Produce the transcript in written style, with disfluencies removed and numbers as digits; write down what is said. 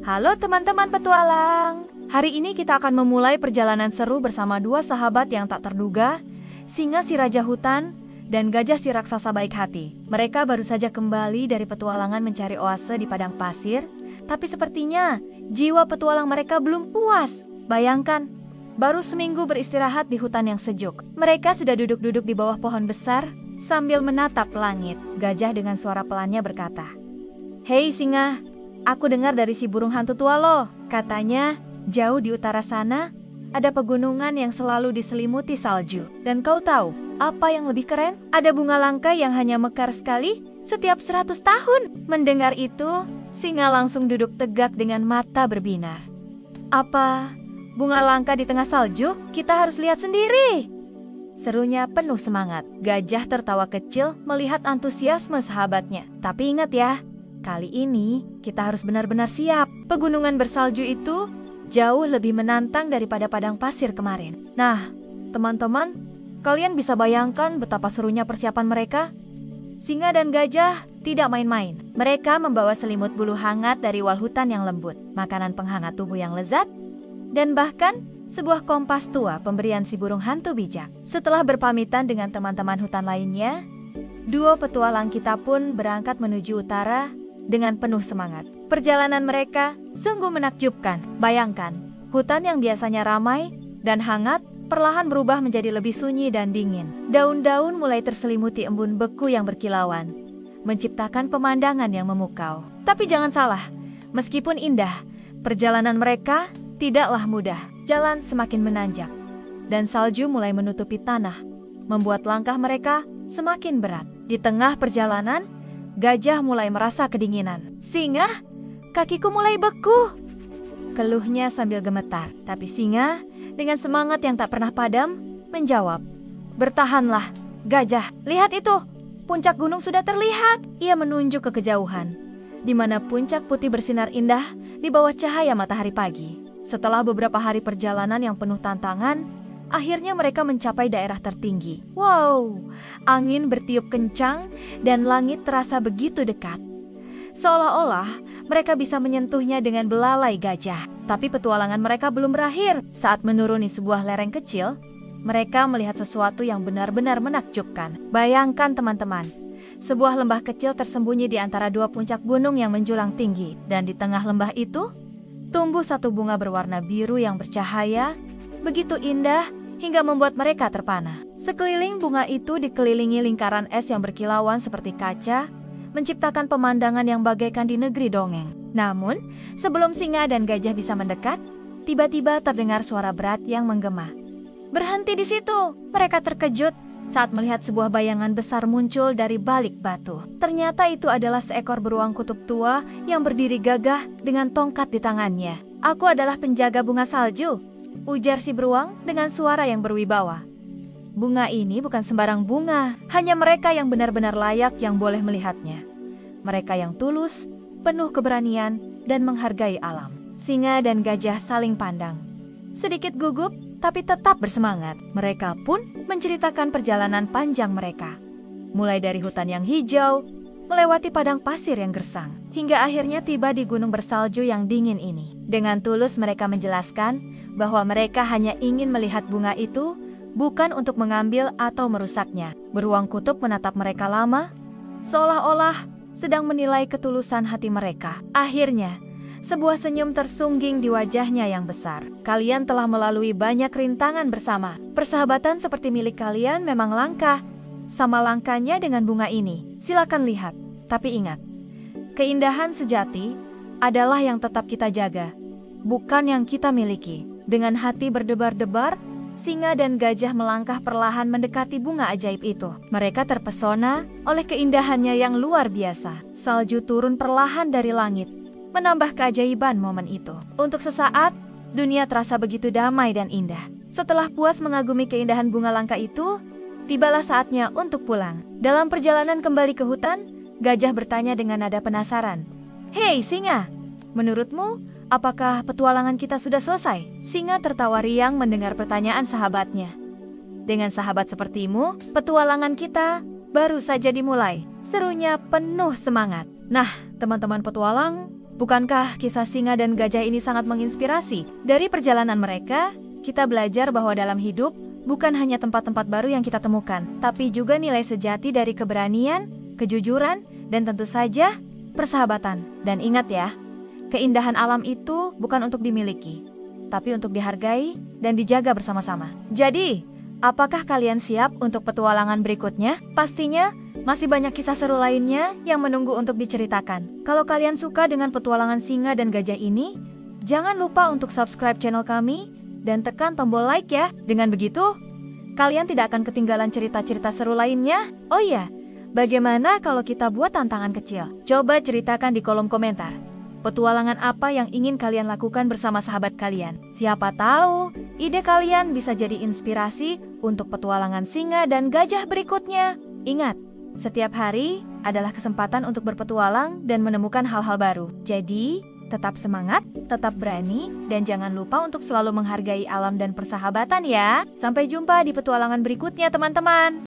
Halo teman-teman petualang. Hari ini kita akan memulai perjalanan seru bersama dua sahabat yang tak terduga, singa si raja hutan dan gajah si raksasa baik hati. Mereka baru saja kembali dari petualangan mencari oase di padang pasir, tapi sepertinya jiwa petualang mereka belum puas. Bayangkan, baru seminggu beristirahat di hutan yang sejuk. Mereka sudah duduk-duduk di bawah pohon besar sambil menatap langit. Gajah dengan suara pelannya berkata, "Hei singa, aku dengar dari si burung hantu tua lo. Katanya, jauh di utara sana, ada pegunungan yang selalu diselimuti salju. Dan kau tahu, apa yang lebih keren? Ada bunga langka yang hanya mekar sekali setiap 100 tahun. Mendengar itu, singa langsung duduk tegak dengan mata berbinar. Apa bunga langka di tengah salju? Kita harus lihat sendiri. Serunya penuh semangat. Gajah tertawa kecil melihat antusiasme sahabatnya. Tapi ingat ya, kali ini kita harus benar-benar siap. Pegunungan bersalju itu jauh lebih menantang daripada padang pasir kemarin. Nah, teman-teman, kalian bisa bayangkan betapa serunya persiapan mereka? Singa dan gajah tidak main-main. Mereka membawa selimut bulu hangat dari wal hutan yang lembut, makanan penghangat tubuh yang lezat, dan bahkan sebuah kompas tua pemberian si burung hantu bijak. Setelah berpamitan dengan teman-teman hutan lainnya, duo petualang kita pun berangkat menuju utara dengan penuh semangat. Perjalanan mereka sungguh menakjubkan. Bayangkan, hutan yang biasanya ramai dan hangat perlahan berubah menjadi lebih sunyi dan dingin. Daun-daun mulai terselimuti embun beku yang berkilauan, menciptakan pemandangan yang memukau. Tapi jangan salah, meskipun indah, perjalanan mereka tidaklah mudah. Jalan semakin menanjak, dan salju mulai menutupi tanah, membuat langkah mereka semakin berat. Di tengah perjalanan, gajah mulai merasa kedinginan. Singa, kakiku mulai beku, keluhnya sambil gemetar. Tapi singa dengan semangat yang tak pernah padam menjawab, "Bertahanlah, gajah. Lihat itu, puncak gunung sudah terlihat." Ia menunjuk ke kejauhan, di mana puncak putih bersinar indah di bawah cahaya matahari pagi. Setelah beberapa hari perjalanan yang penuh tantangan, akhirnya mereka mencapai daerah tertinggi. Wow, angin bertiup kencang dan langit terasa begitu dekat. Seolah-olah mereka bisa menyentuhnya dengan belalai gajah. Tapi petualangan mereka belum berakhir. Saat menuruni sebuah lereng kecil, mereka melihat sesuatu yang benar-benar menakjubkan. Bayangkan teman-teman, sebuah lembah kecil tersembunyi di antara dua puncak gunung yang menjulang tinggi. Dan di tengah lembah itu, tumbuh satu bunga berwarna biru yang bercahaya, begitu indah hingga membuat mereka terpana. Sekeliling bunga itu dikelilingi lingkaran es yang berkilauan seperti kaca, menciptakan pemandangan yang bagaikan di negeri dongeng. Namun, sebelum singa dan gajah bisa mendekat, tiba-tiba terdengar suara berat yang menggema. "Berhenti di situ!" Mereka terkejut saat melihat sebuah bayangan besar muncul dari balik batu. Ternyata itu adalah seekor beruang kutub tua yang berdiri gagah dengan tongkat di tangannya. "Aku adalah penjaga bunga salju," ujar si beruang dengan suara yang berwibawa. "Bunga ini bukan sembarang bunga, hanya mereka yang benar-benar layak yang boleh melihatnya. Mereka yang tulus, penuh keberanian, dan menghargai alam." Singa dan gajah saling pandang, sedikit gugup tapi tetap bersemangat. Mereka pun menceritakan perjalanan panjang mereka, mulai dari hutan yang hijau, melewati padang pasir yang gersang, hingga akhirnya tiba di gunung bersalju yang dingin ini. Dengan tulus mereka menjelaskan bahwa mereka hanya ingin melihat bunga itu, bukan untuk mengambil atau merusaknya. Beruang kutub menatap mereka lama, seolah-olah sedang menilai ketulusan hati mereka. Akhirnya, sebuah senyum tersungging di wajahnya yang besar. "Kalian telah melalui banyak rintangan bersama. Persahabatan seperti milik kalian memang langka. Sama langkanya dengan bunga ini. Silakan lihat. Tapi ingat, keindahan sejati adalah yang tetap kita jaga, bukan yang kita miliki." Dengan hati berdebar-debar, singa dan gajah melangkah perlahan mendekati bunga ajaib itu. Mereka terpesona oleh keindahannya yang luar biasa. Salju turun perlahan dari langit, menambah keajaiban momen itu. Untuk sesaat, dunia terasa begitu damai dan indah. Setelah puas mengagumi keindahan bunga langka itu, tibalah saatnya untuk pulang. Dalam perjalanan kembali ke hutan, gajah bertanya dengan nada penasaran, "Hei singa, menurutmu apakah petualangan kita sudah selesai?" Singa tertawa riang mendengar pertanyaan sahabatnya. "Dengan sahabat sepertimu, petualangan kita baru saja dimulai," serunya penuh semangat. Nah, teman-teman petualang, Bukankah kisah singa dan gajah ini sangat menginspirasi? Dari perjalanan mereka, kita belajar bahwa dalam hidup bukan hanya tempat-tempat baru yang kita temukan, tapi juga nilai sejati dari keberanian, kejujuran, dan tentu saja persahabatan. Dan ingat ya, keindahan alam itu bukan untuk dimiliki, tapi untuk dihargai dan dijaga bersama-sama. Jadi, apakah kalian siap untuk petualangan berikutnya? Pastinya masih banyak kisah seru lainnya yang menunggu untuk diceritakan. Kalau kalian suka dengan petualangan singa dan gajah ini, jangan lupa untuk subscribe channel kami dan tekan tombol like ya. Dengan begitu, kalian tidak akan ketinggalan cerita-cerita seru lainnya. Oh iya, bagaimana kalau kita buat tantangan kecil? Coba ceritakan di kolom komentar. Petualangan apa yang ingin kalian lakukan bersama sahabat kalian? Siapa tahu, ide kalian bisa jadi inspirasi untuk petualangan singa dan gajah berikutnya. Ingat, setiap hari adalah kesempatan untuk berpetualang dan menemukan hal-hal baru. Jadi, tetap semangat, tetap berani, dan jangan lupa untuk selalu menghargai alam dan persahabatan ya. Sampai jumpa di petualangan berikutnya, teman-teman.